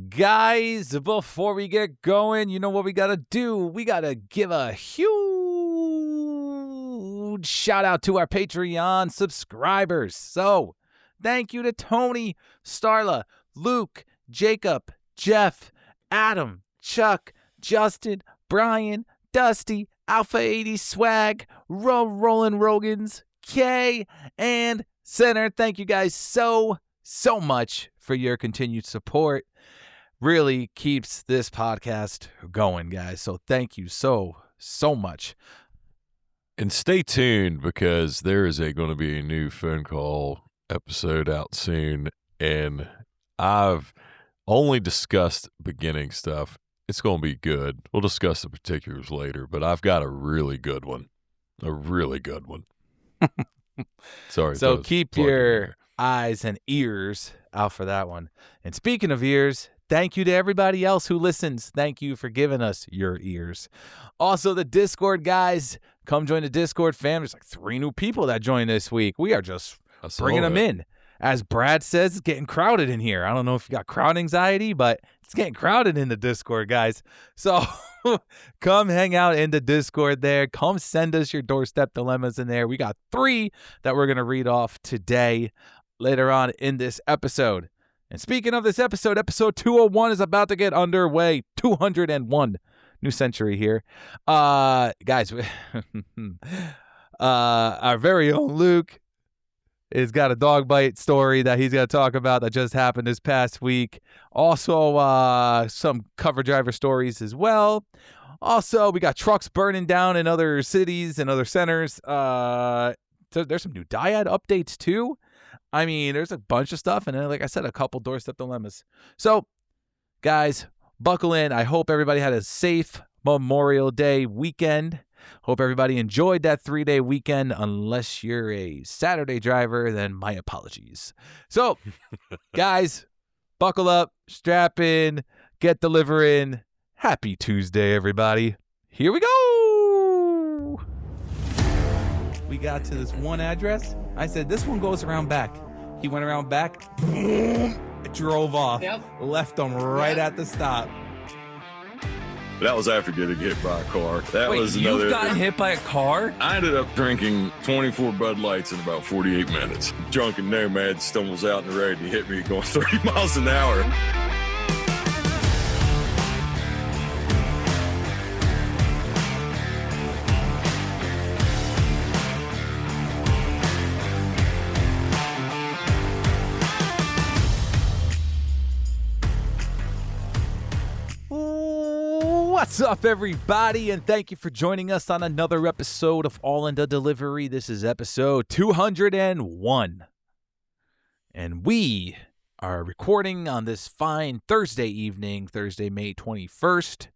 Guys, before we get going, you know what we got to do? We got to give a huge shout out to our Patreon subscribers. So, thank you to Tony, Starla, Luke, Jacob, Jeff, Adam, Chuck, Justin, Brian, Dusty, Alpha 80 Swag, Roland Rogans, Kay, and Center. Thank you guys so much for your continued support. Really keeps this podcast going, guys. So thank you so much. And stay tuned because there is going to be a new phone call episode out soon. And I've only discussed beginning stuff. It's going to be good. We'll discuss the particulars later, but I've got a really good one. Sorry. So keep your eyes and ears out for that one. And speaking of ears, thank you to everybody else who listens. Thank you for giving us your ears. Also, the Discord guys, come join the Discord fam. There's like 3 new people that joined this week. We are just bringing them in. As Brad says, it's getting crowded in here. I don't know if you got crowd anxiety, but it's getting crowded in the Discord, guys. So come hang out in the Discord there. Come send us your doorstep dilemmas in there. We got 3 that we're going to read off today later on in this episode. And speaking of this episode 201 is about to get underway. 201. New century here. Guys, our very own Luke has got a dog bite story that he's going to talk about that just happened this past week. Also, some cover driver stories as well. Also, we got trucks burning down in other cities and other centers. So there's some new dyad updates too. I mean, there's a bunch of stuff. And then, like I said, a couple doorstep dilemmas. So, guys, buckle in. I hope everybody had a safe Memorial Day weekend. Hope everybody enjoyed that 3-day weekend. Unless you're a Saturday driver, then my apologies. So, guys, buckle up, strap in, get delivering. Happy Tuesday, everybody. Here we go. We got to this one address. I said, this one goes around back. He went around back, boom, drove off, left them right at the stop. That was after getting hit by a car. You've gotten hit by a car? I ended up drinking 24 Bud Lights in about 48 minutes. Drunken nomad stumbles out in the road and he hit me going 30 miles an hour. What's up, everybody, and thank you for joining us on another episode of All in the Delivery. This is episode 201, and we are recording on this fine Thursday evening, Thursday, May 21st.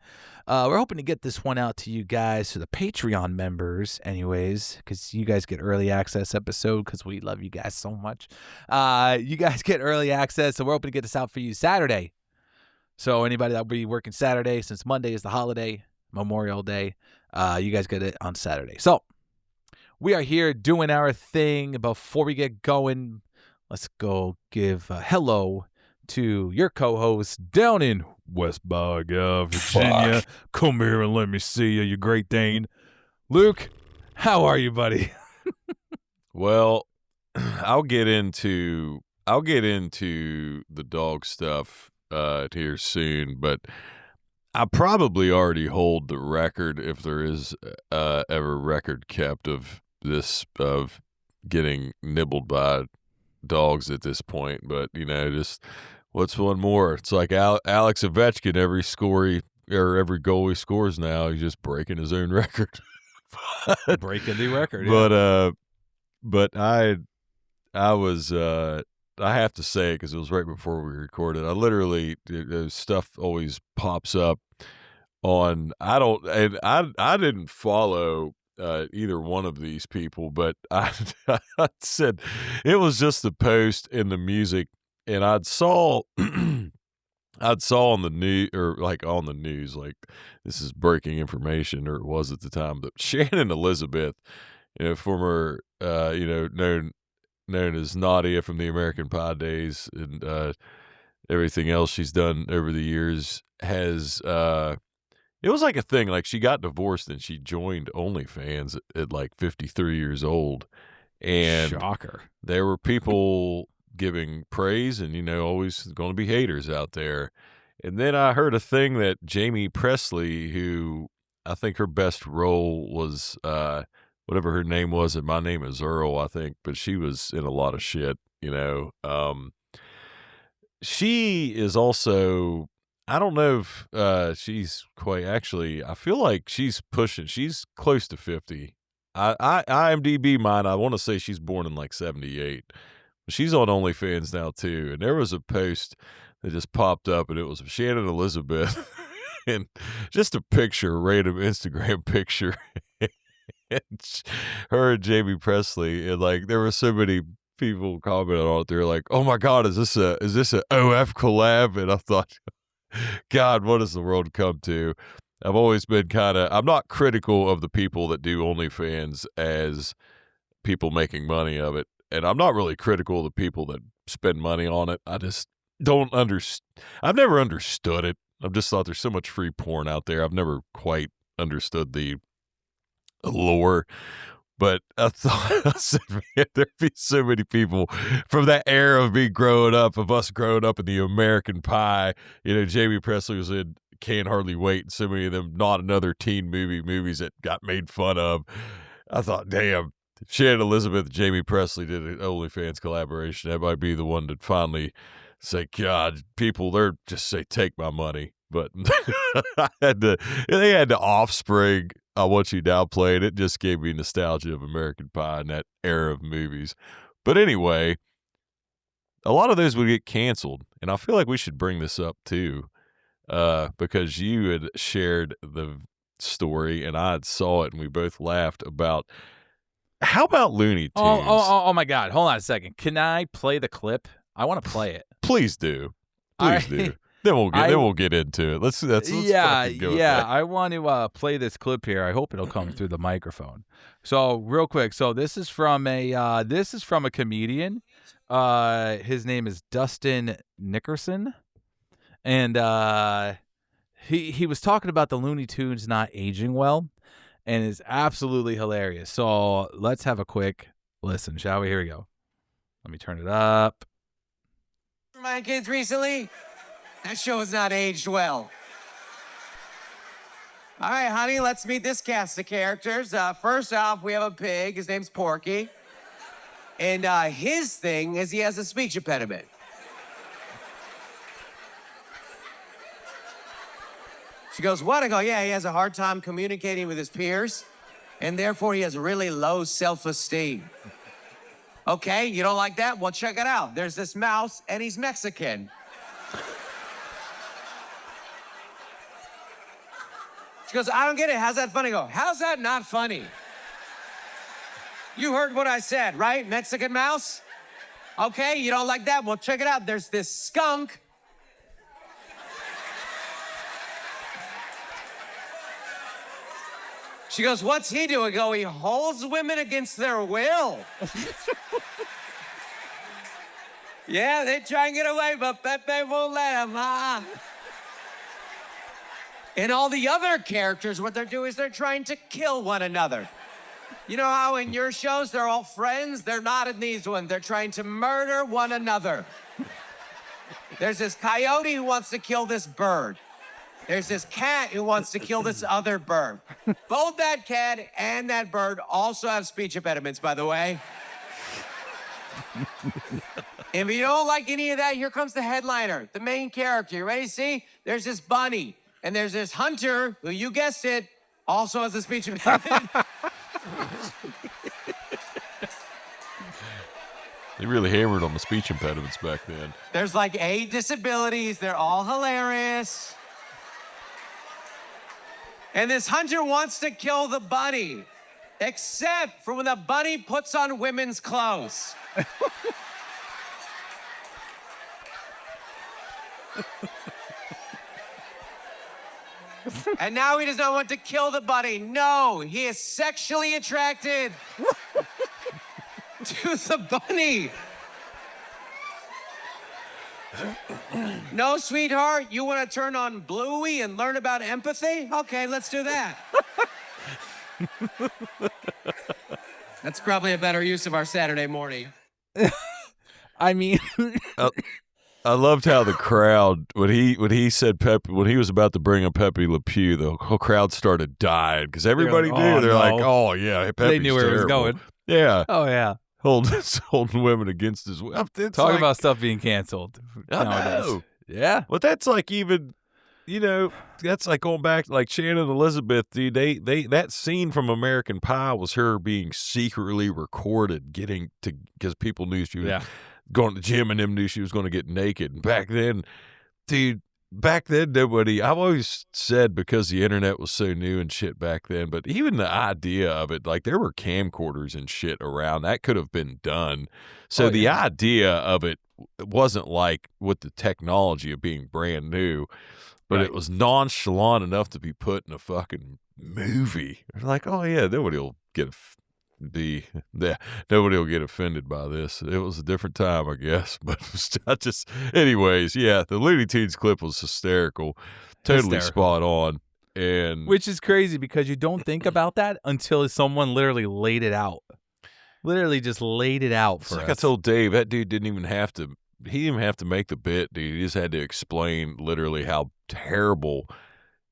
We're hoping to get this one out to you guys, to the Patreon members anyways, because you guys get early access episode because we love you guys so much. You guys get early access, so we're hoping to get this out for you Saturday. So anybody that will be working Saturday, since Monday is the holiday, Memorial Day, you guys get it on Saturday. So we are here doing our thing. Before we get going, let's go give a hello to your co-host down in West Virginia. Come here and let me see you, you Great Dane. Luke, how are you, buddy? Well, I'll get into the dog stuff here soon, but I probably already hold the record, if there is ever record kept, of getting nibbled by dogs at this point. But just what's one more? It's like Alex Ovechkin. Every goal he scores now, he's just breaking his own record. Breaking the record. Yeah. But I was. I have to say it because it was right before we recorded. I literally, stuff always pops up on. I didn't follow either one of these people, but I said it was just the post in the music, and I'd saw on the news, or like on the news, like this is breaking information, or it was at the time. But Shannon Elizabeth, former known as Nadia from the American Pie days, and everything else she's done over the years has it was like a thing. Like she got divorced and she joined OnlyFans at like 53 years old. And Shocker. there were people giving praise and, always going to be haters out there. And then I heard a thing that Jamie Presley, who I think her best role was whatever her name was, and My Name is Earl, I think, but she was in a lot of shit, She is also, I don't know if she's quite, actually, I feel like she's close to 50. IMDb mine, I want to say she's born in like 78. She's on OnlyFans now too. And there was a post that just popped up and it was Shannon Elizabeth and just a picture, a random Instagram picture. And her and Jamie Presley. And like, there were so many people commenting on it. They're like, oh my God, is this a OF collab? And I thought, God, what does the world come to? I've always been I'm not critical of the people that do OnlyFans as people making money of it. And I'm not really critical of the people that spend money on it. I just don't I've never understood it. I've just thought there's so much free porn out there. I've never quite understood the allure. But I thought, I said, man, there'd be so many people from that era of me growing up, of us growing up in the American Pie. Jamie Presley was in Can't Hardly Wait, and so many of them Not Another Teen movies that got made fun of. I thought, damn, if Shannon Elizabeth and Jamie Presley did an OnlyFans collaboration, that might be the one to finally say, God, people, they're just say, take my money. But they had the Offspring, I Want You Now played. It just gave me nostalgia of American Pie and that era of movies. But anyway, a lot of those would get canceled. And I feel like we should bring this up too, because you had shared the story and I saw it and we both laughed about, how about Looney Tunes? Oh my God. Hold on a second. Can I play the clip? I want to play it. Please do. Please do. Then we'll get into it. Let's fucking go with that. I want to play this clip here. I hope it'll come through the microphone. So real quick. So this is from a comedian. His name is Dustin Nickerson, and he was talking about the Looney Tunes not aging well, and it's absolutely hilarious. So let's have a quick listen, shall we? Here we go. Let me turn it up. My kids recently. That show has not aged well. All right, honey, let's meet this cast of characters. First off, we have a pig. His name's Porky. And his thing is he has a speech impediment. She goes, what? I go, yeah, he has a hard time communicating with his peers, and therefore he has really low self-esteem. Okay, you don't like that? Well, check it out. There's this mouse, and he's Mexican. She goes, I don't get it. How's that funny? I go, how's that not funny? You heard what I said, right? Mexican mouse? Okay, you don't like that? Well, check it out. There's this skunk. She goes, what's he doing? I go, he holds women against their will. Yeah, they try and get away, but Pepe won't let them, And all the other characters, what they're doing is they're trying to kill one another. You know how in your shows they're all friends? They're not in these ones. They're trying to murder one another. There's this coyote who wants to kill this bird. There's this cat who wants to kill this other bird. Both that cat and that bird also have speech impediments, by the way. If you don't like any of that, here comes the headliner, the main character. You ready to see? There's this bunny. And there's this hunter, who you guessed it, also has a speech impediment. They really hammered on the speech impediments back then. There's like 8 disabilities. They're all hilarious. And this hunter wants to kill the bunny, except for when the bunny puts on women's clothes. And now he does not want to kill the bunny. No, he is sexually attracted to the bunny. No, sweetheart, you want to turn on Bluey and learn about empathy? Okay, let's do that. That's probably a better use of our Saturday morning. I mean, I loved how the crowd when he said Pepe, when he was about to bring up Pepe Le Pew, the whole crowd stared dying because everybody like, knew. "Oh, They're no." like, "Oh yeah, Pepe's they knew where it was terrible." going. Yeah, Oh yeah. holding women against his will. Talking about stuff being canceled. I nowadays. know. Yeah. But that's like even, that's like going back like Shannon Elizabeth, dude. They that scene from American Pie was her being secretly recorded, because people knew she was going to the gym and them knew she was going to get naked. And back then, dude. Nobody. I've always said because the internet was so new and shit back then, but even the idea of it, like there were camcorders and shit around that could have been done. So the idea of it wasn't like with the technology of being brand new, but it was nonchalant enough to be put in a fucking movie. Like, oh yeah, nobody will get offended by this. It was a different time, I guess. But anyways, yeah, the Looney Tunes clip was hysterical, totally spot on, and which is crazy because you don't think about that until someone literally laid it out. Literally just laid it out for us. Like I told Dave, that dude didn't even have to. He didn't even have to make the bit, dude. He just had to explain literally how terrible.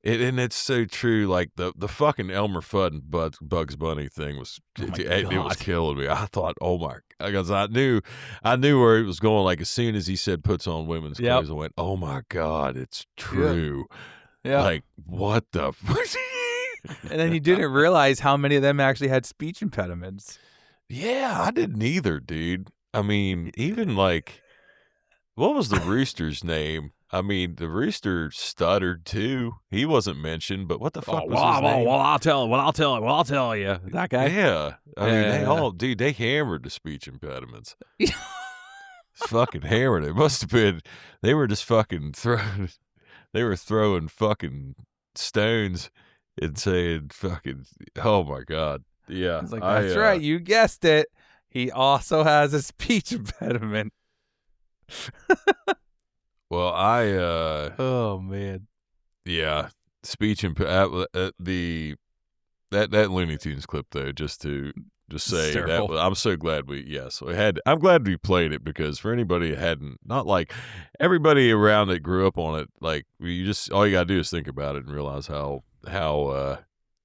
And it's so true. Like the fucking Elmer Fudd and Bugs Bunny thing was, it was killing me. I thought, oh my, because I knew where it was going. Like as soon as he said puts on women's clothes, I went, oh my God, it's true. Yeah. Like what the? And then you didn't realize how many of them actually had speech impediments. Yeah, I didn't either, dude. I mean, even like, what was the rooster's name? I mean, the rooster stuttered too. He wasn't mentioned, but what the fuck was his name? Well, I'll tell you. That guy. Yeah. I mean, they hammered the speech impediments. Fucking hammered it. Must have been, they were just fucking throwing fucking stones and saying fucking, oh my God. Yeah. It's like, that's right. You guessed it. He also has a speech impediment. Well, oh man, yeah, speech that Looney Tunes clip though, just to say that I'm so glad I'm glad we played it, because for anybody that hadn't, not like everybody around that grew up on it, like all you gotta do is think about it and realize how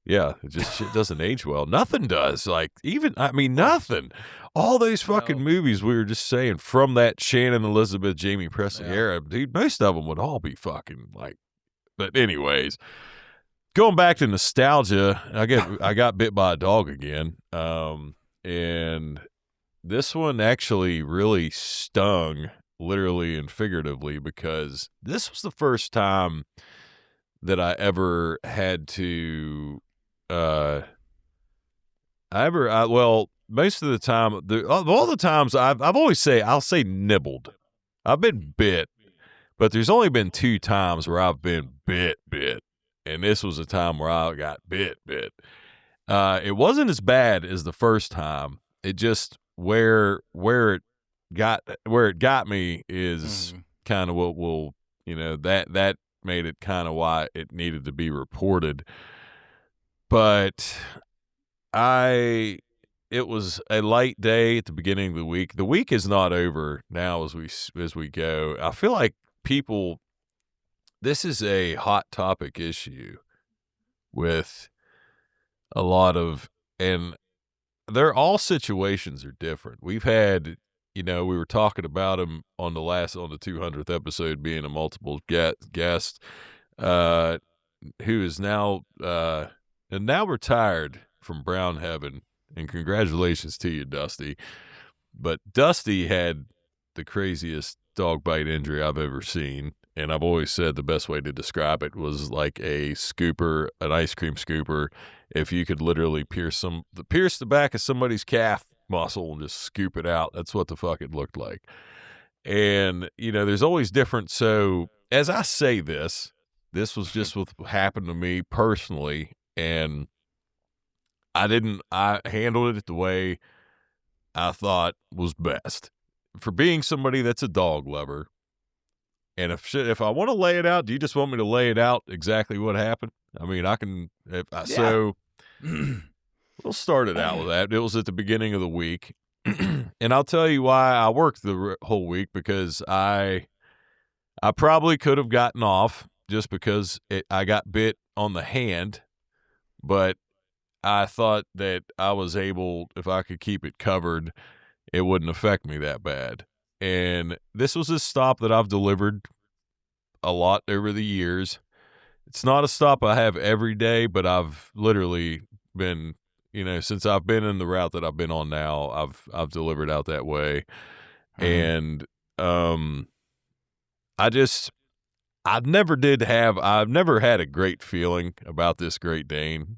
it just shit doesn't age well. Nothing does. Like nothing. All those fucking movies we were just saying from that Shannon Elizabeth, Jamie Presley era, dude, most of them would all be fucking like. But anyways, going back to nostalgia, I got bit by a dog again, and this one actually really stung, literally and figuratively, because this was the first time that I ever had to. Most of the time, of all the times I'll say nibbled. I've been bit, but there's only been 2 times where I've been bit, and this was a time where I got bit. It wasn't as bad as the first time. It just where it got me is kind of what will that made it kind of why it needed to be reported. But it was a light day at the beginning of the week. The week is not over now as we go. I feel like this is a hot topic issue with a lot of, and all situations are different. We've had, we were talking about him on the 200th episode, being a multiple guest, who is now retired from Brown Heaven. And congratulations to you, Dusty. But Dusty had the craziest dog bite injury I've ever seen. And I've always said the best way to describe it was like an ice cream scooper. If you could literally pierce the back of somebody's calf muscle and just scoop it out, that's what the fuck it looked like. And, there's always different. So as I say this was just what happened to me personally. And I handled it the way I thought was best. For being somebody that's a dog lover, And if I want to lay it out, do you just want me to lay it out exactly what happened? I mean, I can. So we'll start it out with that. It was at the beginning of the week, and I'll tell you why I worked the whole week, because I probably could have gotten off just because I got bit on the hand, but I thought that I was able, if I could keep it covered, it wouldn't affect me that bad. And this was a stop that I've delivered a lot over the years. It's not a stop I have every day, but I've literally been, since I've been in the route that I've been on now, I've delivered out that way. And I've never had a great feeling about this Great Dane.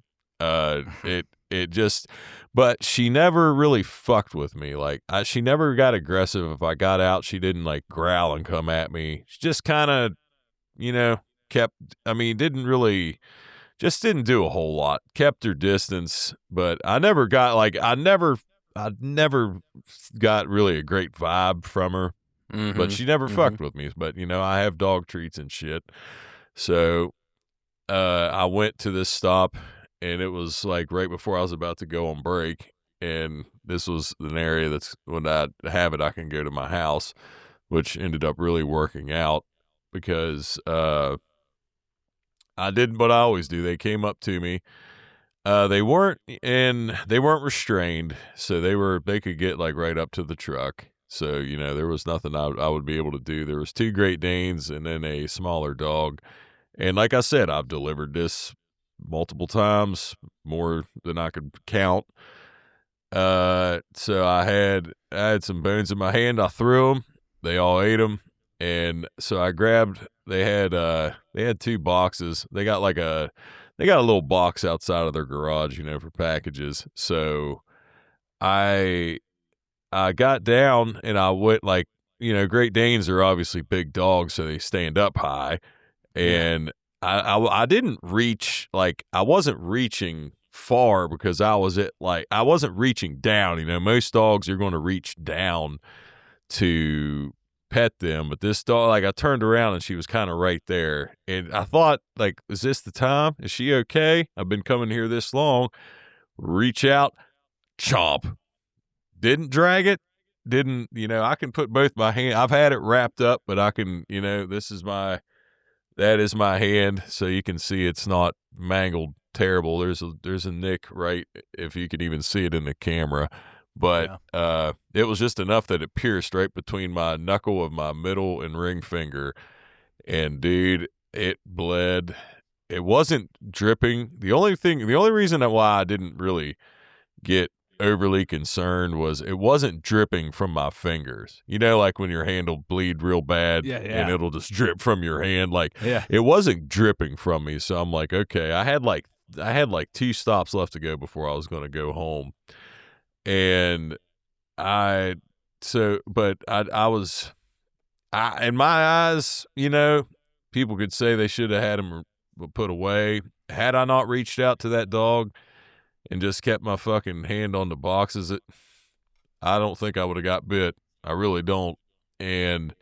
But she never really fucked with me. Like, she never got aggressive. If I got out, she didn't like growl and come at me. She just kind of, didn't do a whole lot. Kept her distance, but I never got really a great vibe from her. But she never fucked with me. But, I have dog treats and shit. So I went to this stop, and it was like right before I was about to go on break. And this was an area that's, when I have it, I can go to my house, which ended up really working out because I did what I always do. They came up to me. They weren't restrained, so they could get like right up to the truck. So, there was nothing I would be able to do. There was 2 Great Danes and then a smaller dog. And like I said, I've delivered this multiple times, more than I could count. So I had some bones in my hand. I threw them. They all ate them. And so I grabbed, they had 2 boxes. They got a little box outside of their garage, for packages. So I got down and I went Great Danes are obviously big dogs, so they stand up high. And I didn't reach, I wasn't reaching far because I wasn't reaching down. Most dogs you're going to reach down to pet them, but this dog, I turned around and she was kind of right there. And I thought, is this the time? Is she okay? I've been coming here this long. Reach out, chomp. Didn't drag it. Didn't, I can put both my hands. I've had it wrapped up, but I can, that is my hand. So you can see it's not mangled terrible. There's a nick right, if you could even see it in the camera. But it was just enough that it pierced right between my knuckle of my middle and ring finger. And dude, it bled. It wasn't dripping. The only reason why I didn't really get overly concerned was it wasn't dripping from my fingers. Like when your hand will bleed real bad and it'll just drip from your hand. It wasn't dripping from me. So I'm like, okay, I had 2 stops left to go before I was going to go home. And I was in my eyes, people could say they should have had him put away. Had I not reached out to that dog and just kept my fucking hand on the boxes, I don't think I would have got bit. I really don't. And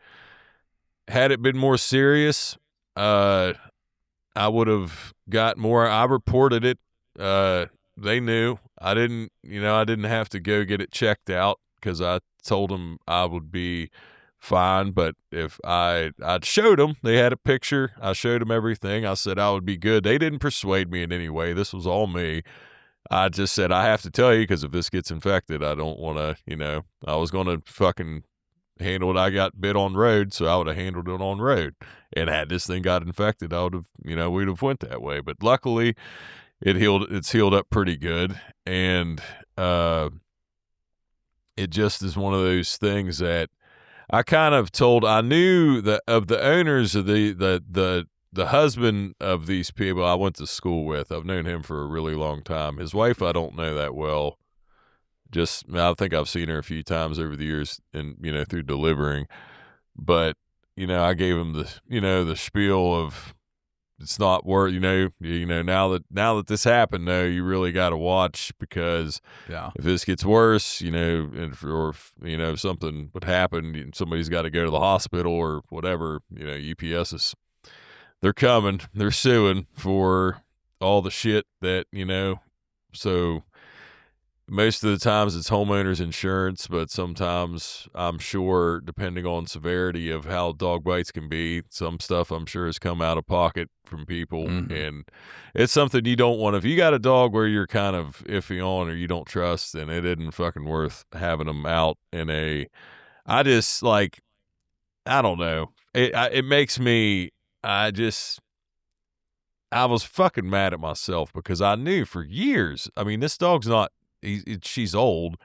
had it been more serious, I would have got more. I reported it. They knew. I didn't have to go get it checked out because I told them I would be fine. But if I showed them, they had a picture. I showed them everything. I said I would be good. They didn't persuade me in any way. This was all me. I just said, I have to tell you because if this gets infected, I don't want to, I was going to fucking handle it. I got bit on road, so I would have handled it on road. And had this thing got infected, I would have, we'd have went that way. But luckily, it's healed up pretty good. And it just is one of those things that I knew that of the owners of the husband of these people I went to school with. I've known him for a really long time. His wife, I don't know that well. I think I've seen her a few times over the years and, through delivering. But, I gave him the spiel of it's not worth, now that this happened, though, you really got to watch, because if this gets worse, or if something would happen, somebody's got to go to the hospital or whatever, UPS is, they're coming, they're suing for all the shit that, so most of the times it's homeowners insurance, but sometimes I'm sure, depending on severity of how dog bites can be, some stuff I'm sure has come out of pocket from people. And it's something you don't want. If you got a dog where you're kind of iffy on or you don't trust, then it isn't fucking worth having them out in a, I just like, I don't know. It makes me, I was fucking mad at myself, because I knew for years, I mean, this dog's not, she's old,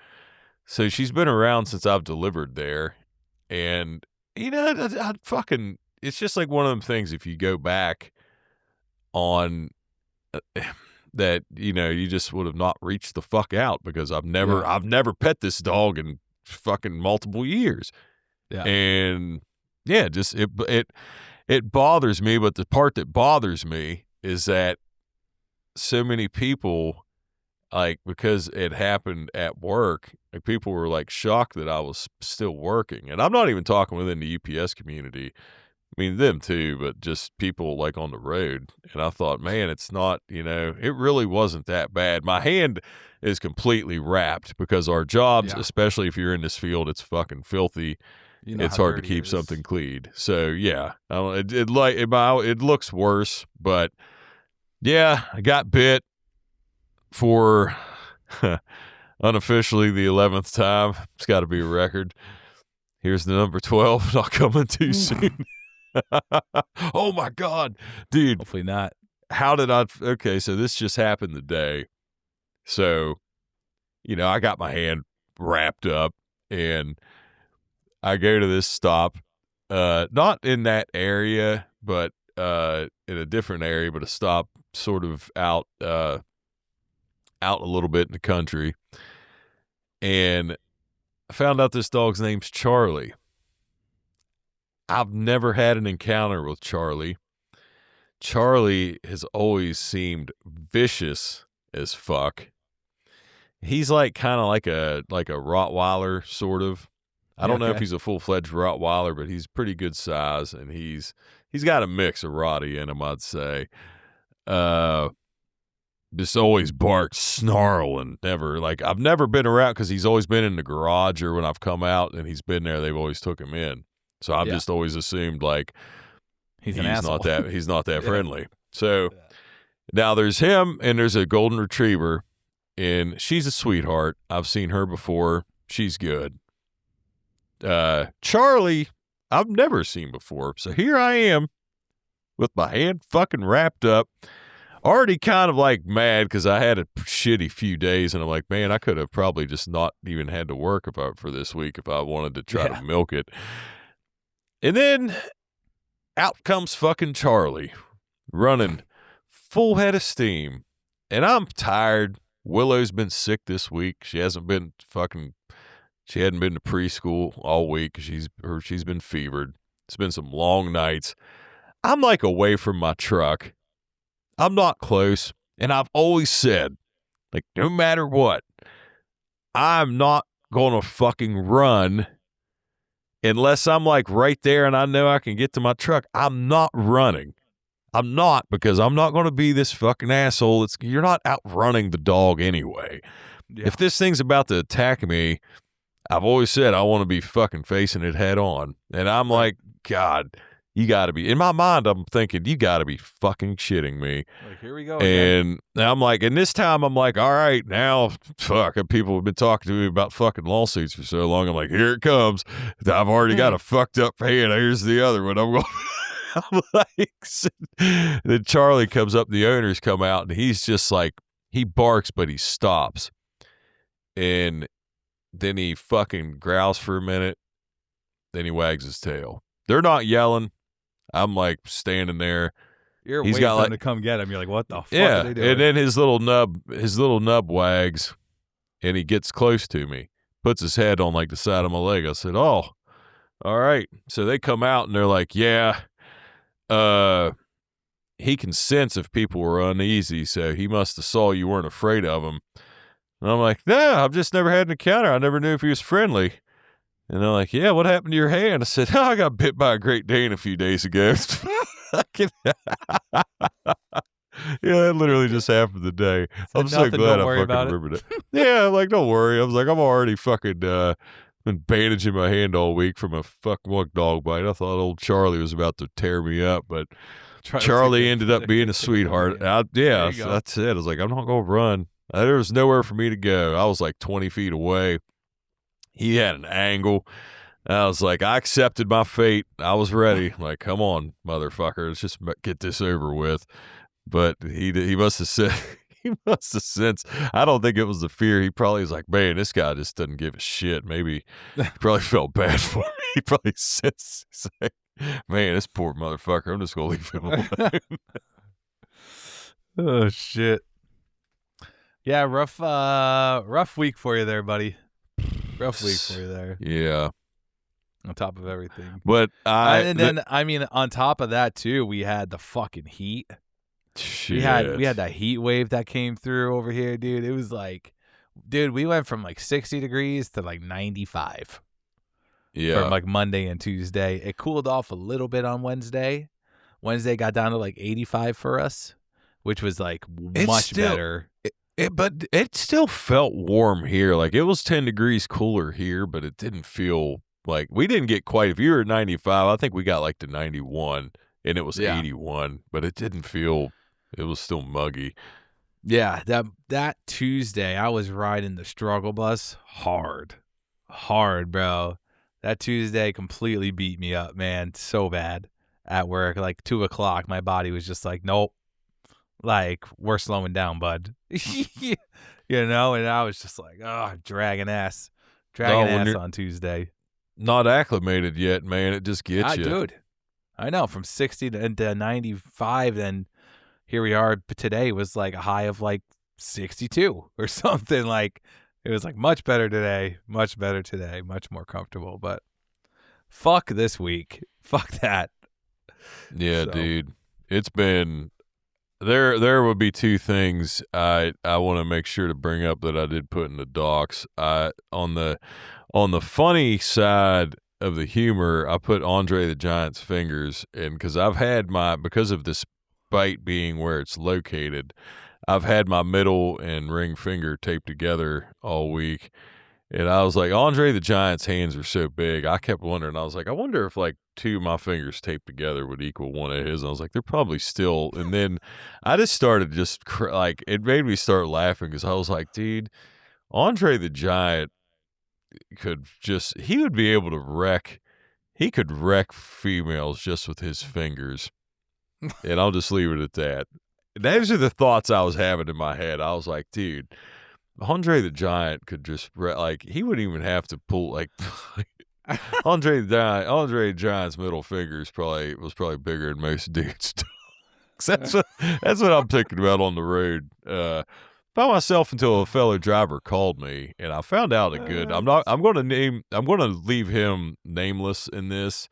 so she's been around since I've delivered there, and I fucking, it's just like one of them things. If you go back on that, you just would have not reached the fuck out, because I've never pet this dog in fucking multiple years, and just it bothers me. But the part that bothers me is that so many people, like, because it happened at work, like, people were like shocked that I was still working. And I'm not even talking within the UPS community. I mean, them too, but just people like on the road. And I thought, man, it's not, it really wasn't that bad. My hand is completely wrapped, because our jobs, especially if you're in this field, it's fucking filthy. It's hard to keep something clean. So yeah, it looks worse, but yeah, I got bit for unofficially the 11th time. It's got to be a record. Here's the number 12, not coming too soon. Oh my God, dude. Hopefully not. How did okay, so this just happened today. So, I got my hand wrapped up, and I go to this stop, not in that area, but in a different area, but a stop sort of out a little bit in the country, and I found out this dog's name's Charlie. I've never had an encounter with Charlie. Charlie has always seemed vicious as fuck. He's like kind of like a Rottweiler, sort of. I don't know if he's a full-fledged Rottweiler, but he's pretty good size, and he's got a mix of Rottie in him, I'd say. Just always barks, snarling, I've never been around, because he's always been in the garage, or when I've come out and he's been there, they've always took him in. So I've just always assumed like he's an asshole. He's not that friendly. So now there's him, and there's a golden retriever, and she's a sweetheart. I've seen her before. She's good. Charlie, I've never seen before. So here I am with my hand fucking wrapped up. Already kind of like mad, because I had a shitty few days, and I'm like, man, I could have probably just not even had to work for this week if I wanted to try to milk it. And then out comes fucking Charlie, running full head of steam. And I'm tired. Willow's been sick this week. She hadn't been to preschool all week. She's been fevered. It's been some long nights. I'm like away from my truck. I'm not close, and I've always said, like, no matter what, I'm not going to fucking run unless I'm, like, right there and I know I can get to my truck. I'm not running. I'm not, because I'm not going to be this fucking asshole. You're not outrunning the dog anyway. Yeah. If this thing's about to attack me, I've always said I want to be fucking facing it head on. And I'm like, God, you got to be. In my mind, I'm thinking, you got to be fucking shitting me. Like, here we go. And I'm like, and this time I'm like, all right, now, fuck. People have been talking to me about fucking lawsuits for so long. I'm like, here it comes. I've already got a fucked up hand. Here's the other one. I'm going. I'm like, then Charlie comes up. The owners come out, and he's just like, he barks, but he stops. And then he fucking growls for a minute. Then he wags his tail. They're not yelling. I'm like standing there. You're waiting for him to come get him. You're like, what the fuck are they doing? And then his little nub wags, and he gets close to me, puts his head on like the side of my leg. I said, oh, all right. So they come out, and they're like, yeah, he he can sense if people were uneasy, so he must have saw you weren't afraid of him. And I'm like, no, I've just never had an encounter. I never knew if he was friendly. And they're like, yeah, what happened to your hand? I said, oh, I got bit by a Great Dane a few days ago. Yeah, that literally just happened today. I'm so nothing, glad don't I worry fucking about it. remembered it. Yeah, I'm like, don't worry. I was like, I'm already fucking been bandaging my hand all week from a fucking dog bite. I thought old Charlie was about to tear me up, but Charlie ended up being a sweetheart. Yeah, that's it. I was like, I'm not going to run. There was nowhere for me to go. I was like 20 feet away. He had an angle. I was like, I accepted my fate. I was ready. Like, come on, motherfucker. Let's just get this over with. But he must have said, he must have sensed. I don't think it was the fear. He probably was like, man, this guy just doesn't give a shit. Maybe he probably felt bad for me. He probably sensed, he's like, man, this poor motherfucker. I'm just going to leave him alone. Oh, shit. Yeah, rough week for you there, buddy. Rough week for you there. Yeah. On top of everything. But I mean, on top of that too, we had the fucking heat. Shit. We had that heat wave that came through over here, dude. It was like, dude, we went from like 60 degrees to like 95. Yeah. From like Monday and Tuesday. It cooled off a little bit on Wednesday. Wednesday got down to like 85 for us, which was like much better. But it still felt warm here. Like it was 10 degrees cooler here, but it didn't feel like we didn't get quite. If you were at 95, I think we got like to 91 and it was 81, but it didn't feel, it was still muggy. Yeah, that Tuesday, I was riding the struggle bus hard, bro. That Tuesday completely beat me up, man, so bad at work. Like 2 o'clock, my body was just like, nope, like we're slowing down, bud. You know, and I was just like, oh, dragging ass on Tuesday. Not acclimated yet, man. It just gets you, dude. I know, from 60 to 95, and here we are. Today was like a high of like 62 or something. Like it was like much better today, much more comfortable. But fuck this week, fuck that. Yeah, so. Dude, it's been there. Would be 2 things I want to make sure to bring up that I did put in the docs. On the funny side of the humor, I put Andre the Giant's fingers, and because because of this bite being where it's located, I've had my middle and ring finger taped together all week. And I was like, Andre the Giant's hands are so big. I kept wondering. I was like, I wonder if like 2 of my fingers taped together would equal one of his. And I was like, they're probably still. And then I just started like, it made me start laughing because I was like, dude, Andre the Giant he would be able to wreck females just with his fingers. And I'll just leave it at that. Those are the thoughts I was having in my head. I was like, dude, Andre the Giant could just, like, he wouldn't even have to pull, like, Andre the Giant's middle finger was probably bigger than most dudes. That's what I'm thinking about on the road. By myself until a fellow driver called me, and I found out I'm going to leave him nameless in this,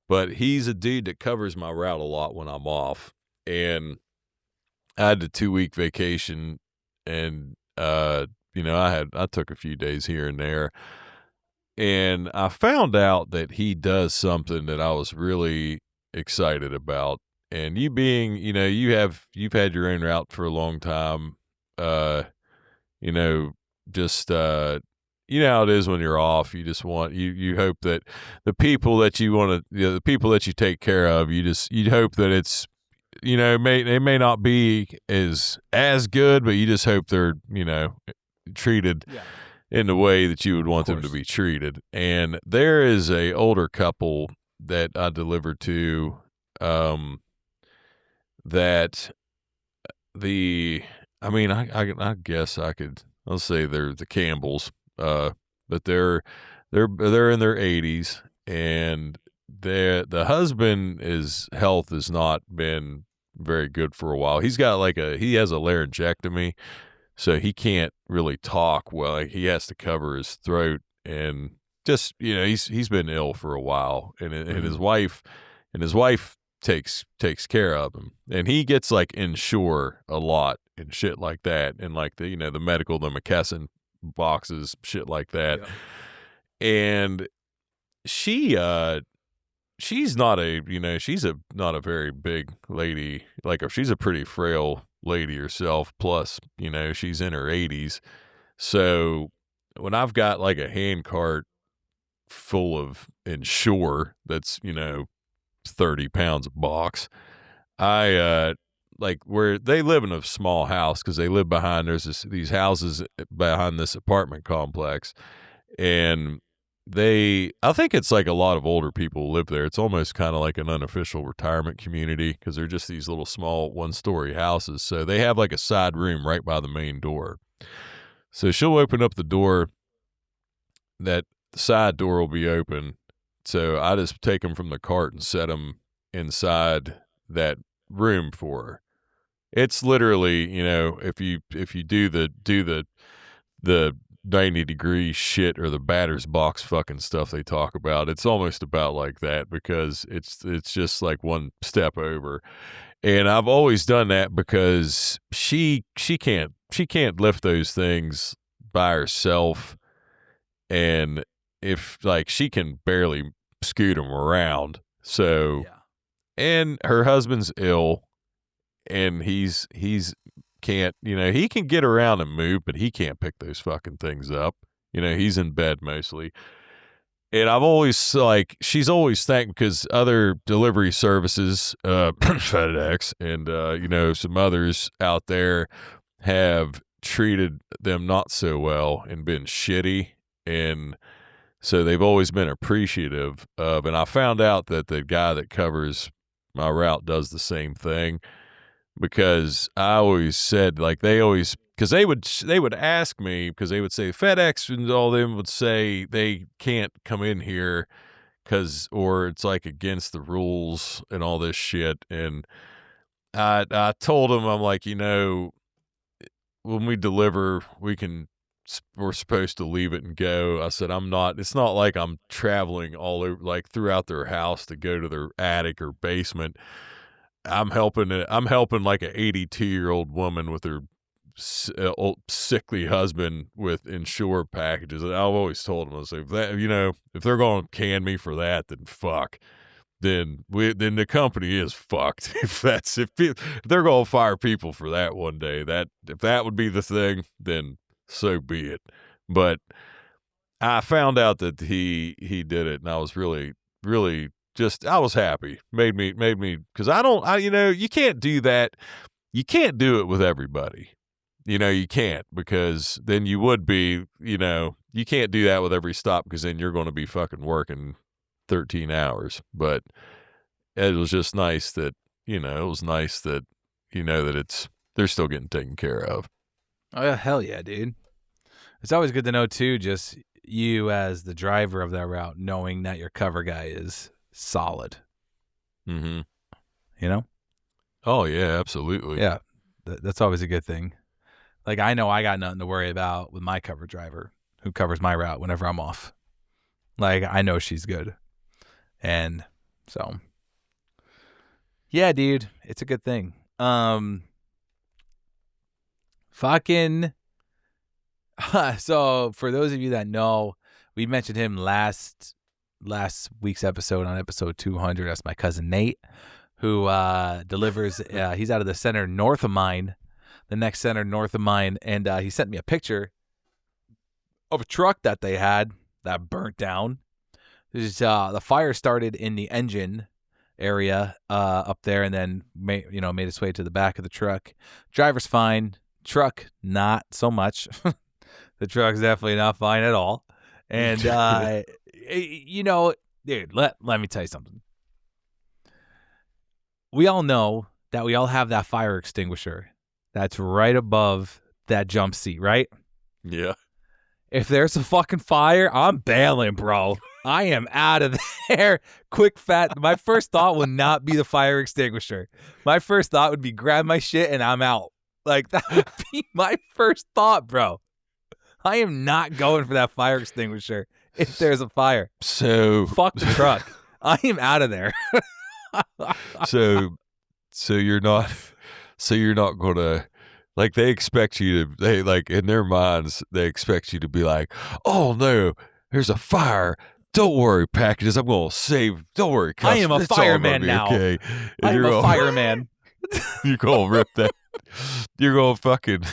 but he's a dude that covers my route a lot when I'm off. And I had a 2-week vacation, and I took a few days here and there, and I found out that he does something that I was really excited about. And you being, you've had your own route for a long time, you know how it is when you're off. You just want, you hope that the people that you want to, the people that you take care of, you hope that it's, they may not be as good, but you just hope they're, treated in the way that you would want them to be treated. And there is a older couple that I delivered to, that I guess I'll say they're the Campbells, but they're in their 80s, and the husband health has not been very good for a while. He has a laryngectomy, so he can't really talk well. Like, he has to cover his throat, and just, he's been ill for a while, and his wife takes care of him, and he gets like insure a lot and shit like that, and like the the medical, the McKesson boxes, shit like that. Yeah. And she's not not a very big lady. Like, she's a pretty frail lady herself. Plus, she's in her 80s. So when I've got like a hand cart full of Ensure that's 30 pounds a box, I like, where they live in a small house, because they live behind, these houses behind this apartment complex, and I think it's like a lot of older people live there. It's almost kind of like an unofficial retirement community, because they're just these little small 1-story houses. So they have like a side room right by the main door. So she'll open up the door, that side door will be open. So I just take them from the cart and set them inside that room for her. It's literally, if you do the 90-degree shit, or the batter's box fucking stuff they talk about, it's almost about like that, because it's just like one step over. And I've always done that because she can't lift those things by herself, and if like she can barely scoot them around. So yeah. And her husband's ill, and he's can't, he can get around and move, but he can't pick those fucking things up. He's in bed mostly. And I've always, like, she's always thanked, because other delivery services, FedEx and, some others out there have treated them not so well and been shitty. And so they've always been appreciative of, and I found out that the guy that covers my route does the same thing, because I always said, like, because they would ask me, because they would say FedEx and all them would say they can't come in here or it's like against the rules and all this shit. And I told them, I'm like, when we deliver, we're supposed to leave it and go. I said, it's not like I'm traveling all over, like throughout their house to go to their attic or basement. I'm helping like an 82-year-old woman with her old sickly husband with Ensure packages. And I've always told them, I was like, if they're going to can me for that, then fuck. Then the company is fucked. If they're going to fire people for that one day, if that would be the thing, then so be it. But I found out that he did it, and I was really, really I was happy. Made me, because you can't do that. You can't do it with everybody. You can't, because then you would be, you can't do that with every stop, because then you're going to be fucking working 13 hours. But it was just nice that, that they're still getting taken care of. Oh, yeah, hell yeah, dude. It's always good to know, too, just you as the driver of that route, knowing that your cover guy is solid. Mm-hmm. Oh, yeah, absolutely. Yeah, that's always a good thing. Like, I know I got nothing to worry about with my cover driver who covers my route whenever I'm off. Like, I know she's good. And so, yeah, dude, it's a good thing. So for those of you that know, we mentioned him last week's episode, on episode 200. That's my cousin Nate, who delivers. He's out of the center north of mine, the next center north of mine, and he sent me a picture of a truck that they had that burnt down. The fire started in the engine area up there, and then made its way to the back of the truck. Driver's fine. Truck, not so much. The truck's definitely not fine at all. And, dude, let me tell you something. We all know that we all have that fire extinguisher that's right above that jump seat, right? Yeah. If there's a fucking fire, I'm bailing, bro. I am out of there. Quick, fat. My first thought would not be the fire extinguisher. My first thought would be grab my shit and I'm out. Like, that would be my first thought, bro. I am not going for that fire extinguisher if there's a fire. So fuck the truck. I am out of there. So you're not gonna, like, they expect you to, they, like, in their minds, they expect you to be like, oh no, there's a fire. Don't worry, packages. I'm gonna save. Don't worry, I am a it's all gonna fireman be now. okay. And I'm a fireman. You're gonna rip that. You're gonna fucking.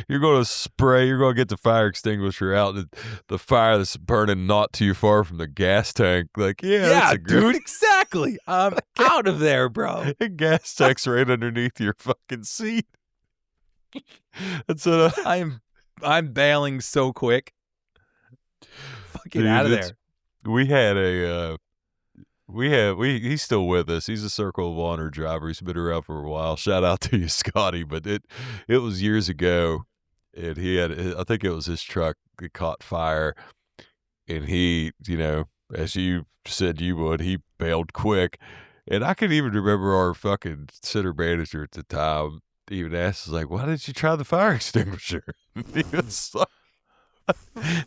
You're gonna spray. You're gonna get the fire extinguisher out. And the fire that's burning not too far from the gas tank. Like, yeah, that's a dude, exactly. I'm out of there, bro. The gas tank's right underneath your fucking seat. That's what I'm bailing so quick. Fucking out of there. We had a. He's still with us. He's a Circle of Honor driver. He's been around for a while. Shout out to you, Scotty. But it was years ago, and he had, I think it was his truck that caught fire, and he, as you said you would, he bailed quick. And I can even remember our fucking center manager at the time even asked us, like, why didn't you try the fire extinguisher? He was like,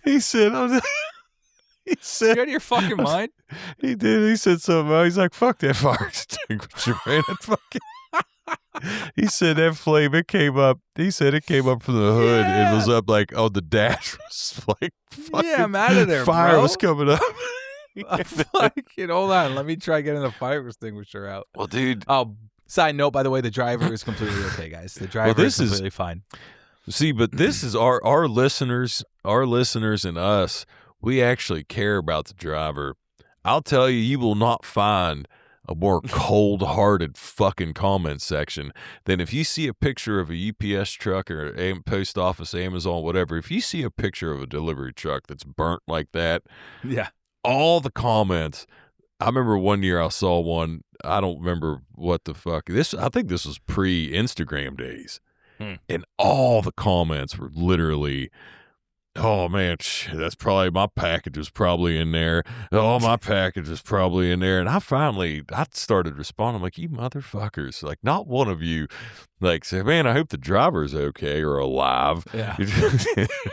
he said, he said, you out of your fucking mind? He did. He said something. He's like, fuck that fire extinguisher, man. That fucking. He said that flame, it came up. He said it came up from the hood and was up like on the dash. Was like, fucking, I'm out of there, fire bro. was coming up. Fucking hold on. Let me try getting the fire extinguisher out. Well, dude. Side note, by the way, the driver is completely okay, guys. The driver is completely fine. See, but this is our listeners and us. We actually care about the driver. I'll tell you, you will not find a more cold-hearted fucking comment section than if you see a picture of a UPS truck or a post office, Amazon, whatever. If you see a picture of a delivery truck that's burnt like that, yeah, all the comments. I remember one year I saw one. I don't remember what the fuck this. I think this was pre-Instagram days, and all the comments were literally, oh man, that's probably my package was probably in there. Oh, my package is probably in there. And I started responding like, you motherfuckers, like not one of you like say, man, I hope the driver's okay or alive. Yeah.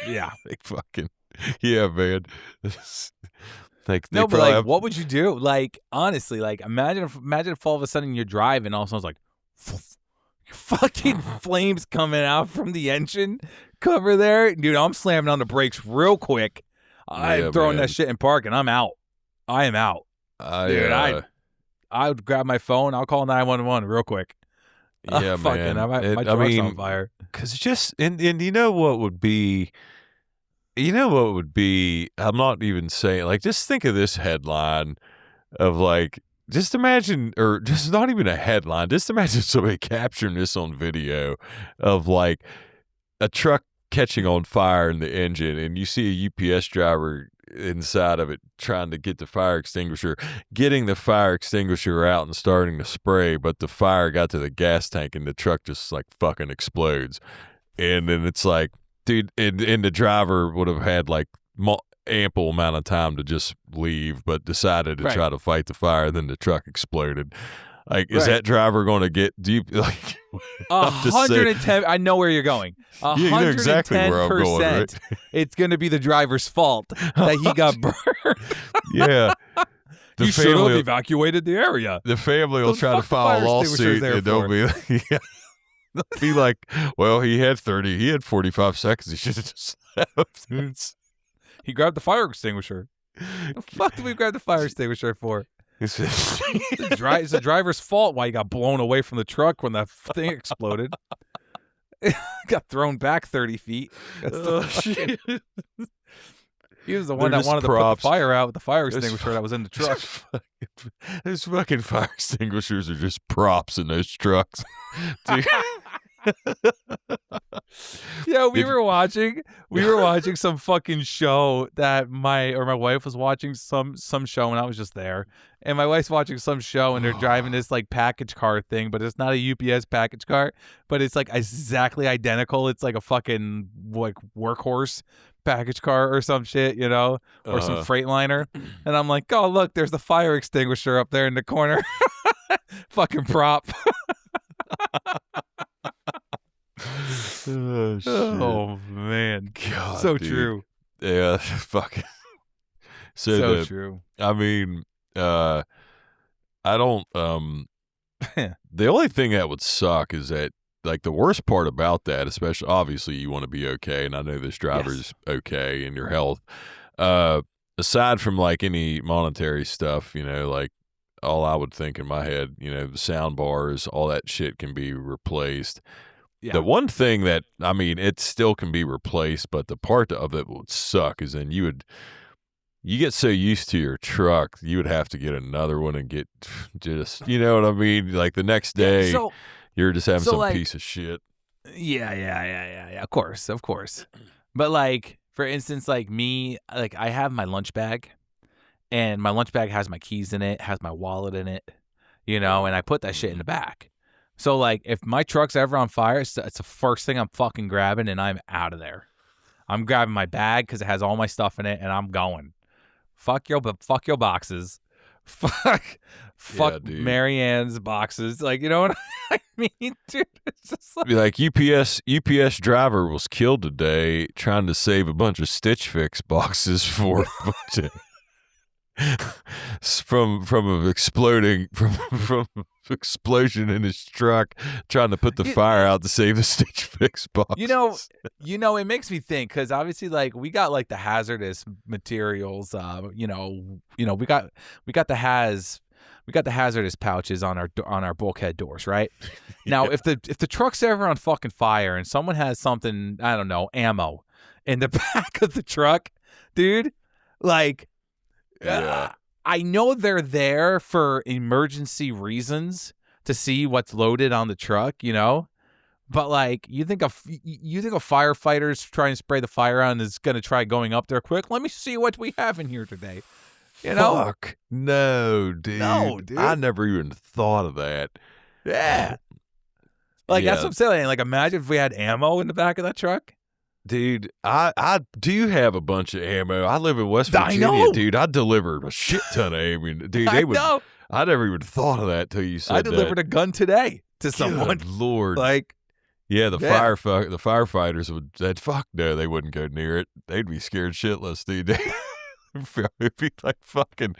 Yeah. Like fucking, yeah, man. Like, no, but like, what would you do? Like, honestly, like imagine if all of a sudden you're driving, all of a sudden it's like fucking flames coming out from the engine cover there. Dude, I'm slamming on the brakes real quick. I'm throwing that shit in park and I'm out. I am out. Dude, I would grab my phone. I'll call 911 real quick. Yeah, fucking, man. my truck's on fire. Because just, and you know what would be, I'm not even saying, like, just think of this headline of like, just imagine, or just not even a headline, just imagine somebody capturing this on video of like a truck catching on fire in the engine and you see a UPS driver inside of it trying to get the fire extinguisher, getting the fire extinguisher out and starting to spray, but the fire got to the gas tank and the truck just like fucking explodes. And then it's like, dude, and the driver would have had like ample amount of time to just leave, but decided to try to fight the fire. Then the truck exploded. Like, is that driver going to get deep? Like, 110. I know where you're going. 110%. You know exactly where I'm going, right? It's going to be the driver's fault that he got burned. Yeah. You should have evacuated the area. The family will try to file a lawsuit and they'll be like, well, he had 45 seconds. He should have just left. He grabbed the fire extinguisher. The fuck did we grab the fire extinguisher for? It's the driver's fault why he got blown away from the truck when that thing exploded. Got thrown back 30 feet. He was the one that wanted to put the fire out with the fire extinguisher that was in the truck. Those fucking fire extinguishers are just props in those trucks. Dude. Yeah, we were watching some fucking show that my wife was watching some show and I was just there. And my wife's watching some show and they're driving this like package car thing, but it's not a UPS package car, but it's like exactly identical. It's like a fucking like workhorse package car or some shit, or some Freightliner. And I'm like, oh look, there's the fire extinguisher up there in the corner. Fucking prop. Oh man, God, so dude. true. Yeah, fucking. So true. I mean, I don't. The only thing that would suck is that, like, the worst part about that, especially, obviously, you want to be okay, and I know this driver's okay in your health. Aside from like any monetary stuff, like all I would think in my head, the sound bars, all that shit can be replaced. Yeah. The one thing that, I mean, it still can be replaced, but the part of it would suck is then you get so used to your truck, you would have to get another one and get just, you know what I mean? Like the next day, you're just having some like, piece of shit. Yeah. Of course. But like, for instance, like me, like I have my lunch bag, and my lunch bag has my keys in it, has my wallet in it, and I put that shit in the back. So like, if my truck's ever on fire, it's the first thing I'm fucking grabbing, and I'm out of there. I'm grabbing my bag because it has all my stuff in it, and I'm going. Fuck your boxes. Fuck Marianne's boxes. Like, you know what I mean, dude? It's just like... Be like, UPS driver was killed today trying to save a bunch of Stitch Fix boxes for a bunch of from an explosion in his truck, trying to put the fire out to save the Stitch Fix boxes. It makes me think, because obviously, like, we got like the hazardous materials. We got the hazardous pouches on our bulkhead doors, right? Now, if the truck's ever on fucking fire and someone has something, I don't know, ammo in the back of the truck, dude, like. Yeah. I know they're there for emergency reasons to see what's loaded on the truck, but like you think a firefighter's trying to spray the fire on is going to try going up there quick. Let me see what we have in here today. Fuck. No, dude. No, dude. I never even thought of that. Yeah. Like that's what I'm saying. Like imagine if we had ammo in the back of that truck. Dude, I do have a bunch of ammo. I live in West Virginia, I know. dude. I delivered a shit ton of ammo. Dude, I know. I never even thought of that till you said that. I delivered a gun today to someone. Good Lord. Like, the firefighters would said, fuck no, they wouldn't go near it. They'd be scared shitless, dude. It'd be like fucking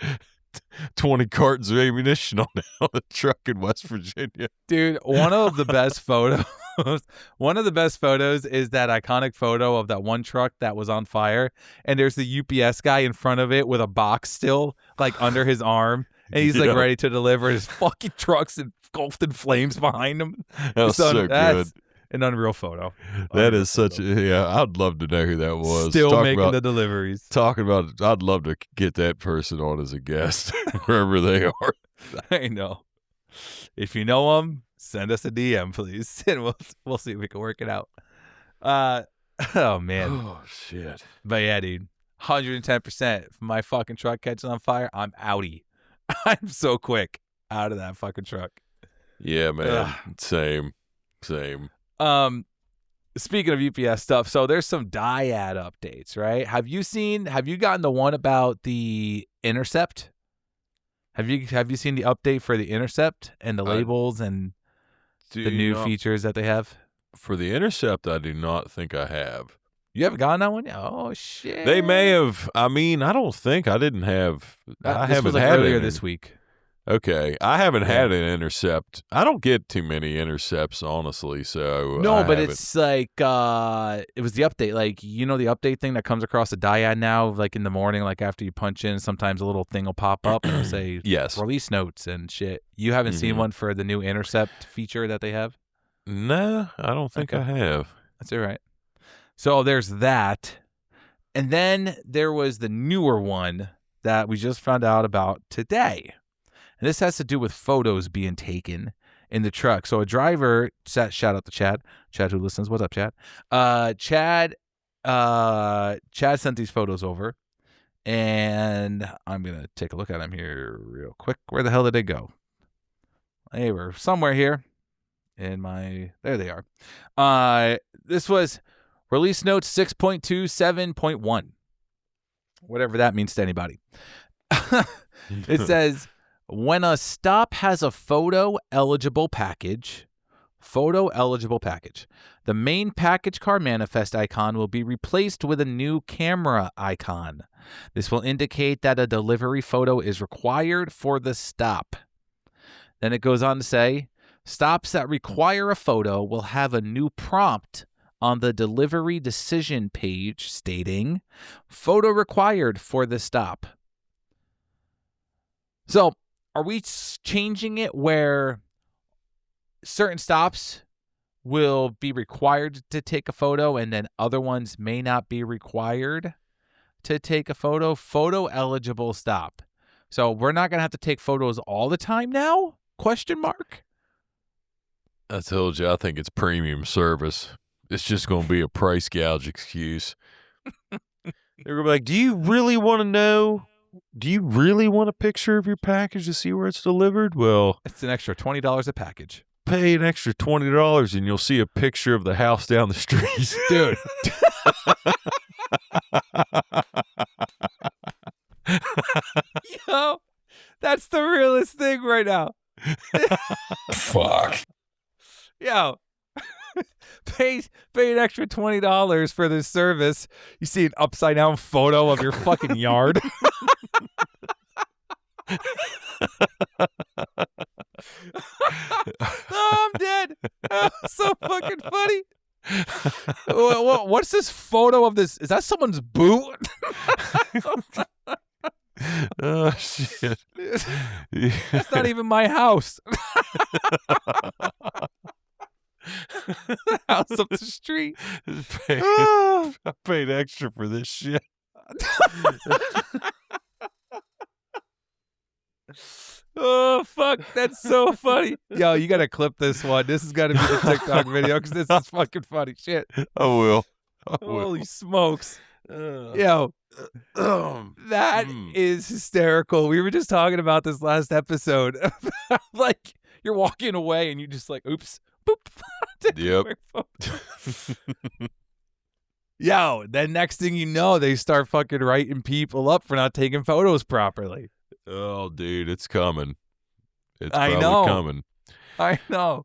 20 cartons of ammunition on the truck in West Virginia. Dude, one of the best photos is that iconic photo of that one truck that was on fire, and there's the UPS guy in front of it with a box still like under his arm, and he's like ready to deliver. His fucking truck's engulfed in flames behind him. That was so good. That's an unreal photo. That is such I'd love to know who that was. Still making the deliveries. Talking about, I'd love to get that person on as a guest wherever they are. I know. If you know them, send us a DM, please, and we'll see if we can work it out. Oh man. Oh shit. But yeah, dude, 110%. If my fucking truck catches on fire, I'm outie. I'm so quick out of that fucking truck. Yeah, man. Same. Speaking of UPS stuff, so there's some Dyad updates, right? Have you gotten the one about the Intercept? Have you seen the update for the Intercept and the labels and the new features that they have? For the Intercept, I do not think I have. You haven't gotten that one yet? Oh shit. They may have. I mean, I don't think I didn't have. I this haven't was like had earlier it this week. Okay, I haven't had an Intercept. I don't get too many Intercepts, honestly. So no, but it's like it was the update. Like the update thing that comes across the Dyad now, like in the morning, like after you punch in, sometimes a little thing will pop up and it'll say release notes and shit. You haven't seen one for the new Intercept feature that they have? No, I don't think I have. That's all right. So there's that, and then there was the newer one that we just found out about today. And this has to do with photos being taken in the truck. So a driver, shout out to Chad who listens. What's up, Chad? Chad sent these photos over, and I'm going to take a look at them here real quick. Where the hell did they go? They were somewhere here there they are. This was release notes 6.27.1. Whatever that means to anybody. It says, when a stop has a photo eligible package, the main package car manifest icon will be replaced with a new camera icon. This will indicate that a delivery photo is required for the stop. Then it goes on to say, stops that require a photo will have a new prompt on the delivery decision page stating, photo required for the stop. So are we changing it where certain stops will be required to take a photo and then other ones may not be required to take a photo? Photo eligible stop. So we're not going to have to take photos all the time now? Question mark. I told you, I think it's premium service. It's just going to be a price gouge excuse. They're going to be like, do you really want to know? Do you really want a picture of your package to see where it's delivered? Well, it's an extra $20 a package. Pay an extra $20 and you'll see a picture of the house down the street. Dude. Yo, that's the realest thing right now. Fuck. Yo, pay an extra $20 for this service. You see an upside down photo of your fucking yard. Oh, I'm dead. Oh, so fucking funny. What's this photo of this? Is that someone's boot? Oh, shit. That's not even my house. House up the street. I paid extra for this shit. Oh, fuck. That's so funny. Yo, you got to clip this one. This has got to be the TikTok video because this is fucking funny shit. I will. Holy smokes. Yo, that is hysterical. We were just talking about this last episode. Like, you're walking away and you just like, oops, boop. Yep. Yo, then next thing you know, they start fucking writing people up for not taking photos properly. Oh, dude, it's coming. It's I probably know. coming. I know.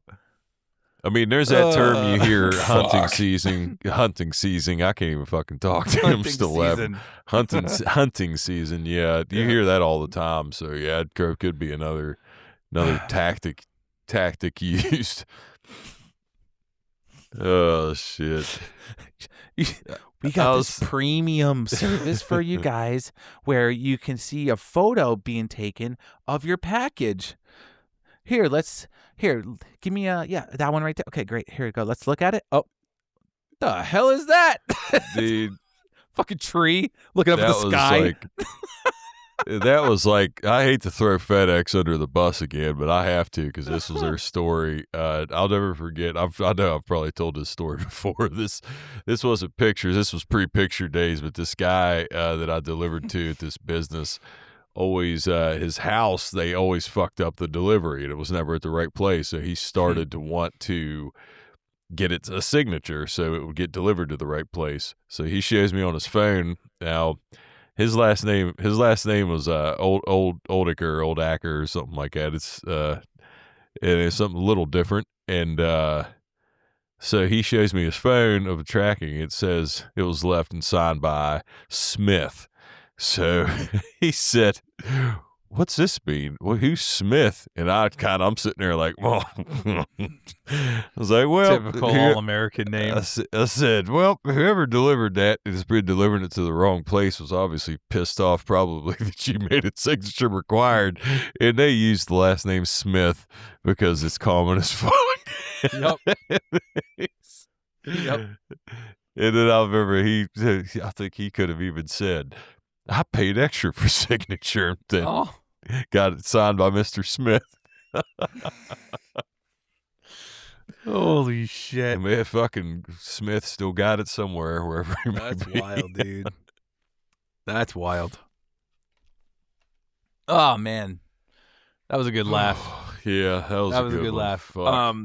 I mean, there's that term you hear, hunting season. I can't even fucking talk to him. Still laughing. Hunting season. Yeah, you hear that all the time. So yeah, it could be another tactic used. Oh shit. We got this premium service for you guys where you can see a photo being taken of your package. Here, give me that one right there. Okay, great. Here we go. Let's look at it. Oh, the hell is that? Dude. Fucking tree looking up at the sky. That was like, I hate to throw FedEx under the bus again, but I have to because this was their story. I'll never forget. I know I've probably told this story before. This wasn't pictures. This was pre-picture days, but this guy that I delivered to at this business, always his house, they always fucked up the delivery and it was never at the right place. So he started to want to get it a signature so it would get delivered to the right place. So he shows me on his phone now. His last name was Oldacker or something like that. It's something a little different. And so he shows me his phone of tracking. It says it was left and signed by Smith. So he said, what's this mean? Well, who's Smith? And I'm sitting there like, well, I was like, well, typical all-American name. I said, well, whoever delivered that has been delivering it to the wrong place was obviously pissed off probably that you made it signature required. And they used the last name Smith because it's common as fuck. Yep. Yep. And then I remember I think he could have even said, I paid extra for signature. Then got it signed by Mr. Smith. Holy shit. I mean, fucking Smith still got it somewhere, wherever he might be. That's wild, dude. That's wild. Oh, man. That was a good laugh. Yeah, that was a good laugh. Fuck.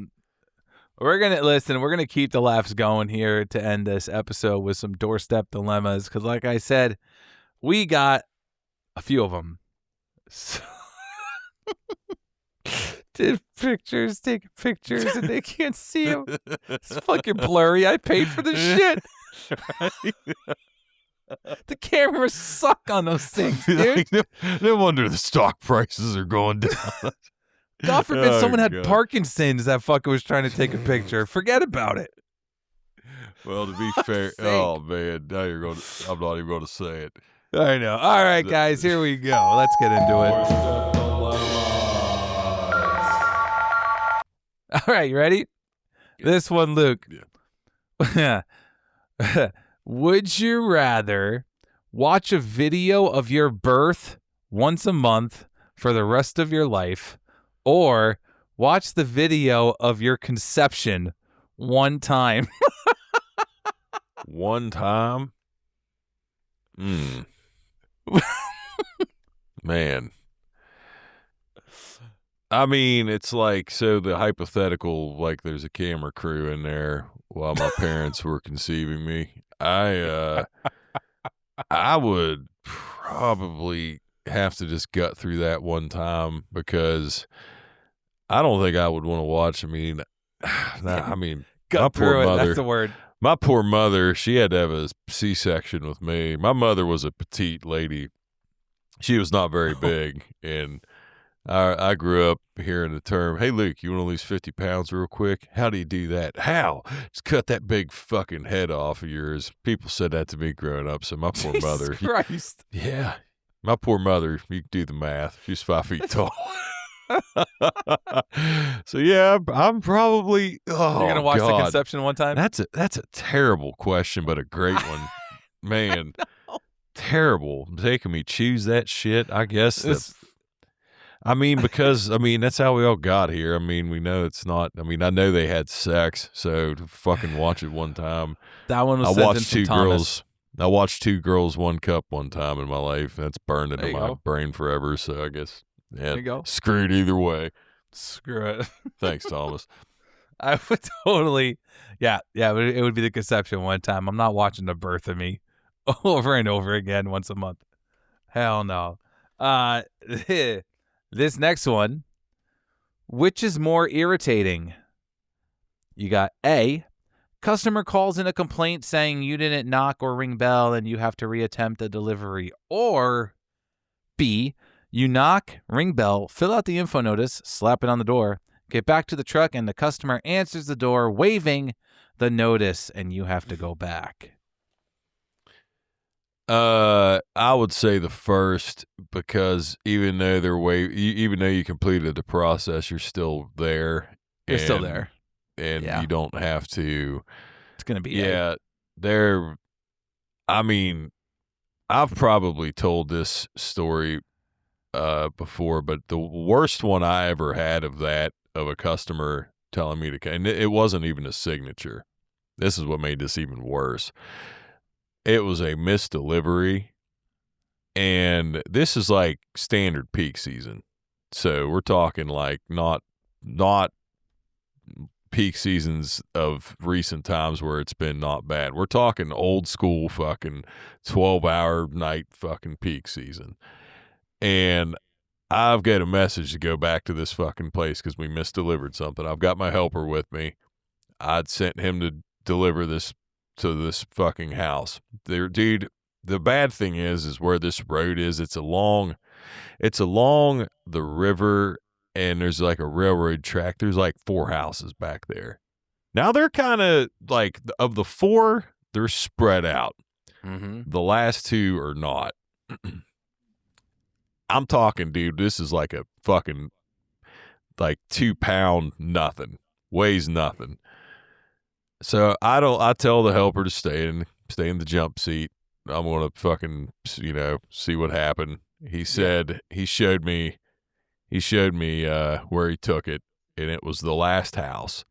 We're gonna keep the laughs going here to end this episode with some doorstep dilemmas because, like I said, we got a few of them. So taking pictures, and they can't see them. It's fucking blurry. I paid for this shit. The cameras suck on those things, dude. No wonder the stock prices are going down. God forbid someone had God. Parkinson's that fucker was trying to take a picture. Forget about it. Well, to be fair, sake. oh man, now I'm not even going to say it. I know. All right, guys, here we go. Let's get into it. All right, you ready? Yeah. This one, Luke. Yeah. Would you rather watch a video of your birth once a month for the rest of your life, or watch the video of your conception one time? One time? Man. I mean, it's like, so the hypothetical, like there's a camera crew in there while my parents were conceiving me. I would probably have to just gut through that one time, because I don't think I would want to watch. I mean, Gut through it. That's the word. My poor mother, she had to have a C-section with me. My mother was a petite lady. She was not very big, and I grew up hearing the term, "Hey, Luke, you want to lose 50 pounds real quick? How do you do that?" "How? Just cut that big fucking head off of yours." People said that to me growing up, so my poor mother. Jesus Christ. Yeah. My poor mother, you can do the math. She's 5 feet tall. So, yeah, I'm probably, You're going to watch God. the conception one time? That's a terrible question, but a great one. Man, terrible. Taking me choose that shit, I guess. Because that's how we all got here. I mean, we know it's not. I mean, I know they had sex, so to fucking watch it one time. That one was I sent in watched from two Thomas. girls. I watched 2 girls, 1 cup one time in my life. That's burned into There you my go. brain forever. So I guess, yeah, There you go. screwed either way. Screw it. Thanks, Thomas. I would totally, yeah, it would be the conception one time. I'm not watching the birth of me over and over again once a month. Hell no. This next one, which is more irritating? You got A, customer calls in a complaint saying you didn't knock or ring bell and you have to reattempt a delivery. Or B, you knock, ring bell, fill out the info notice, slap it on the door, get back to the truck, and the customer answers the door waving the notice, and you have to go back. I would say the first, because even though even though you completed the process, you're still there. You're still there. And Yeah. you don't have to. It's going to be Yeah, I mean, I've probably told this story before, but the worst one I ever had of a customer telling me to, and it wasn't even a signature. This is what made this even worse. It was a missed delivery, and this is like standard peak season. So we're talking like not peak seasons of recent times where it's been not bad. We're talking old school fucking 12-hour night fucking peak season. And I've got a message to go back to this fucking place because we misdelivered something. I've got my helper with me. I'd sent him to deliver this to this fucking house. Dude, the bad thing is where this road is, it's along the river, and there's like a railroad track. There's like 4 houses back there. Now they're kind of like, of the 4, they're spread out. Mm-hmm. The last 2 are not. I'm talking, dude, this is like a fucking like 2-pound nothing. Weighs nothing. So I tell the helper to stay in the jump seat. I'm gonna fucking, see what happened. He said he showed me where he took it, and it was the last house.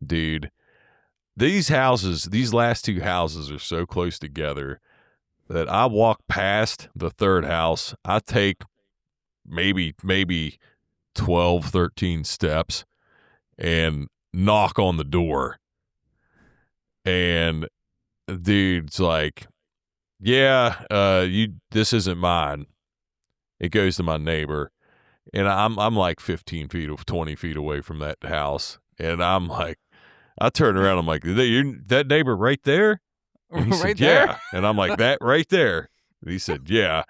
Dude, these last 2 houses are so close together that I walk past the 3rd house. I take maybe 12, 13 steps and knock on the door. And dude's like, "Yeah, this isn't mine. It goes to my neighbor." And I'm like 15 feet or 20 feet away from that house. And I'm like, I turn around, I'm like, that neighbor right there? And he Right said, there? "Yeah." And I'm like, "That right there?" And he said, "Yeah."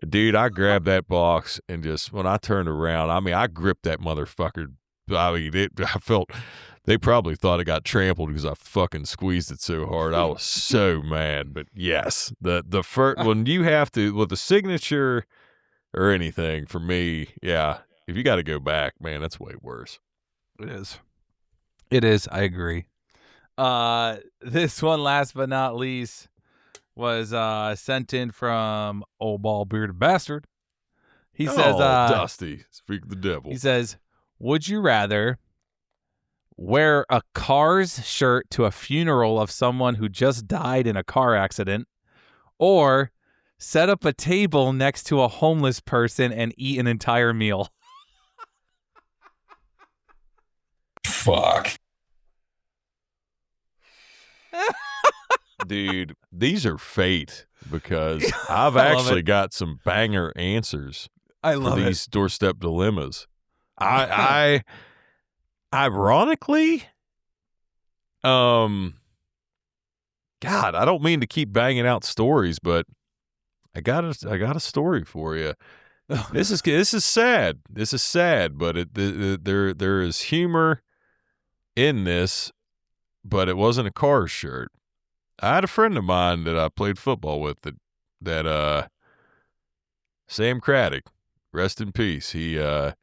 Dude, I grabbed that box and just, when I turned around, I mean, I gripped that motherfucker. I mean, I felt, they probably thought it got trampled because I fucking squeezed it so hard. I was so mad. But yes, the first, when you have to, with the signature or anything, for me, yeah, if you got to go back, man, that's way worse. It is. It is. I agree. This one, last but not least, was sent in from Old Ball Bearded Bastard. He says, Dusty, speak of the devil. He says, would you rather wear a Cars shirt to a funeral of someone who just died in a car accident, or set up a table next to a homeless person and eat an entire meal? Fuck. Dude, these are fate, because I've actually got some banger answers I for love these doorstep dilemmas. I ironically, God, I don't mean to keep banging out stories, but I got a story for you. This is sad. This is sad, but there is humor in this, but it wasn't a Cars shirt. I had a friend of mine that I played football with that Sam Craddock, rest in peace. He got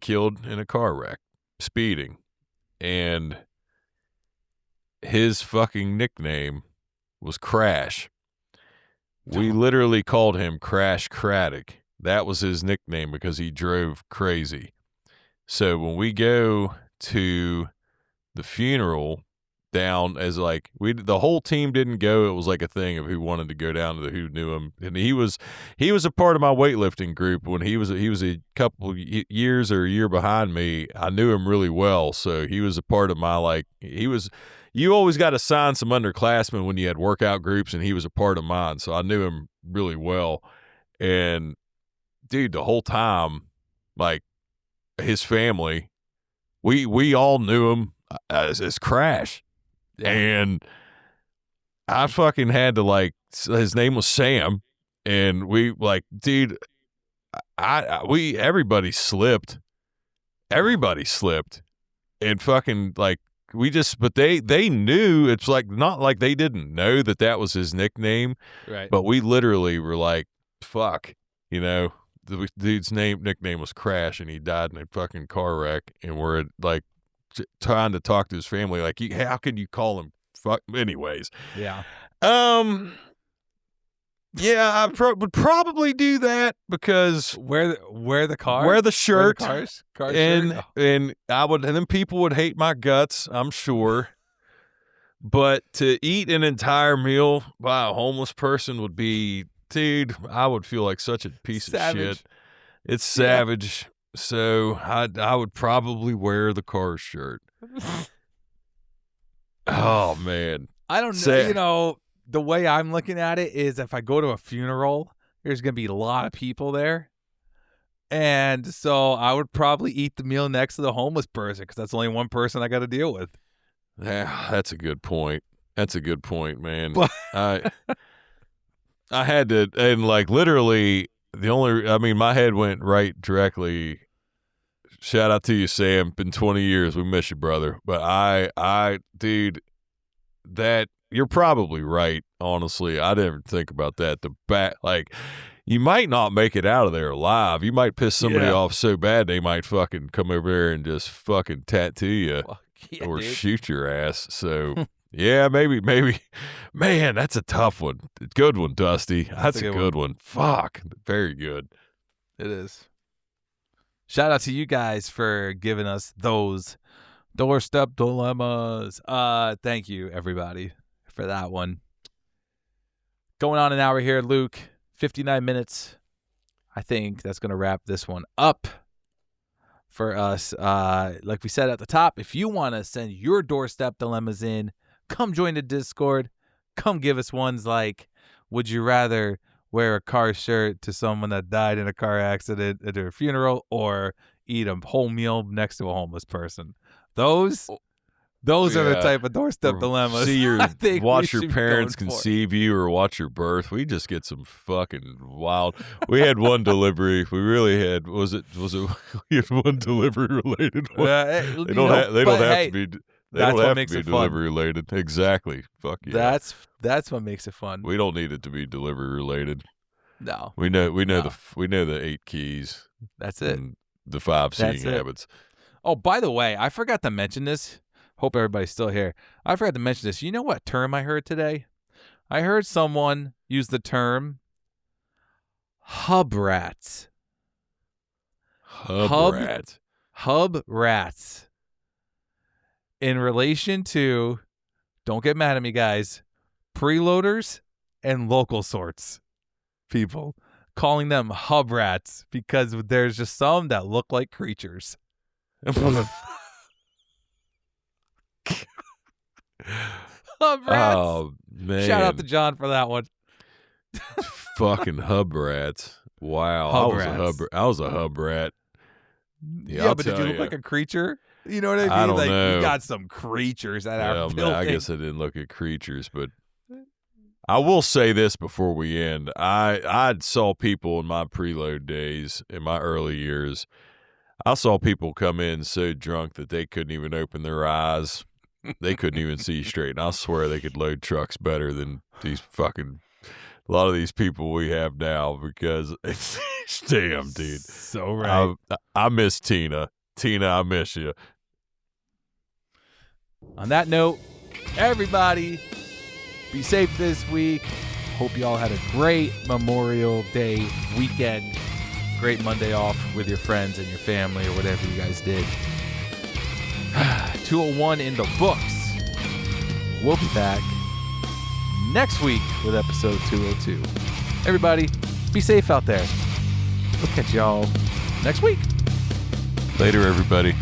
killed in a car wreck, speeding, and his fucking nickname was Crash. We literally called him Crash Craddock. That was his nickname because he drove crazy. So when we go to the funeral, down as like the whole team didn't go. It was like a thing of who wanted to go down to who knew him, and he was a part of my weightlifting group when he was a couple years or a year behind me. I knew him really well, so he was a part of my you always got to sign some underclassmen when you had workout groups, and he was a part of mine, so I knew him really well. And dude, the whole time, like his family, we all knew him as Crash. Yeah. And I fucking had to his name was Sam, and we dude, everybody slipped, and fucking but they knew. It's not like they didn't know that was his nickname, right? But we literally were like, fuck, the dude's nickname was Crash, and he died in a fucking car wreck, and we're trying to talk to his family, how can you call him fuck? Anyways, yeah, yeah, I would probably do that, because wear the shirt, cars and shirt. And then people would hate my guts, I'm sure. But to eat an entire meal by a homeless person would be, dude, I would feel like such a piece of shit. It's savage. Yeah. So I would probably wear the Cars shirt. Oh, man. I don't know. The way I'm looking at it is, if I go to a funeral, there's going to be a lot of people there. And so I would probably eat the meal next to the homeless person, because that's only one person I got to deal with. Yeah, that's a good point. That's a good point, man. I had to, and literally my head went right directly. Shout out to you, Sam. Been 20 years. We miss you, brother. But dude, that you're probably right. Honestly, I didn't think about that. You might not make it out of there alive. You might piss somebody off so bad they might fucking come over there and just fucking tattoo you or shoot your ass. So yeah, maybe. Man, that's a tough one. Good one, Dusty. That's a good one. Fuck, very good. It is. Shout out to you guys for giving us those doorstep dilemmas. Thank you, everybody, for that one. Going on an hour here, Luke. 59 minutes. I think that's going to wrap this one up for us. Like we said at the top, if you want to send your doorstep dilemmas in, come join the Discord. Come give us ones like, would you rather wear a car shirt to someone that died in a car accident at their funeral, or eat a whole meal next to a homeless person? Those Those are the Yeah. type of doorstep Or dilemmas. See your I think we watch your should be parents going for. conceive you or watch your birth. We just get some fucking wild. We had one delivery. We really had. Was it? We had one delivery related one. They don't have to be. They that's don't what have makes to be it fun. delivery related. Exactly. Fuck yeah. That's what makes it fun. We don't need it to be delivery related. No, We know No. the 8 keys. that's it. And the 5 seeing That's it. habits. Oh, by the way, I forgot to mention this. Hope everybody's still here. I forgot to mention this. You know what term I heard today? I heard someone use the term hub rats. Hub rat. Hub rats. In relation to, don't get mad at me, guys, preloaders and local sorts people, calling them hub rats because there's just some that look like creatures. Hub rats. Oh man! Shout out to John for that one. Fucking hub rats. Wow, Hub I was a hub rat. Yeah, I'll but did tell you look ya. like a creature? You know what I mean? I don't like know. we got some creatures at our Well, building. man, I guess I didn't look at creatures, but I will say this before we end. I saw people in my preload days, in my early years, I saw people come in so drunk that they couldn't even open their eyes. They couldn't even see straight. And I swear they could load trucks better than these fucking, a lot of these people we have now, because it's, damn, dude. So right. I miss Tina. Tina, I miss you. On that note, everybody, be safe this week. Hope you all had a great Memorial Day weekend. Great Monday off with your friends and your family or whatever you guys did. 201 in the books. We'll be back next week with episode 202. Everybody, be safe out there. We'll catch y'all next week. Later, everybody.